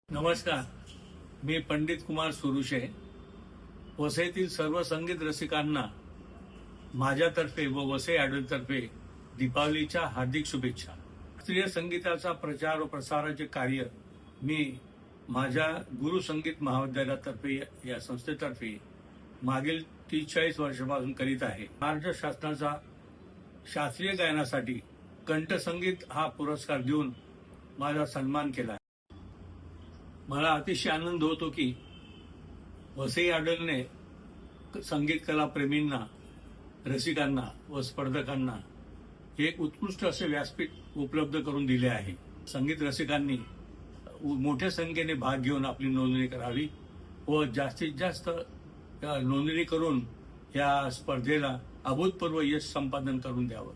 नमस्कार, मी पंडित कुमार सुरुशे. वसईतील सर्व संगीत रसिकांना माझ्यातर्फे व वसई आडतर्फे दीपावलीच्या हार्दिक शुभेच्छा. शास्त्रीय संगीताचा प्रचार व प्रसाराचे कार्य मी माझ्या गुरु संगीत महाविद्यालयातर्फे या संस्थेतर्फे मागील 30-40 वर्षापासून करीत आहे. महाराष्ट्र शासनाचा शास्त्रीय गायनासाठी कंठसंगीत हा पुरस्कार देऊन माझा सन्मान केला. मला अतिशय आनंद होतो की वसई आडलने संगीत कला प्रेमींना, रसिकांना व स्पर्धकांना एक उत्कृष्ट असे व्यासपीठ उपलब्ध करून दिले आहे. संगीत रसिकांनी मोठ्या संख्येने भाग घेऊन आपली नोंदणी करावी व जास्तीत जास्त नोंदणी करून या स्पर्धेला अभूतपूर्व यश संपादन करून द्यावं.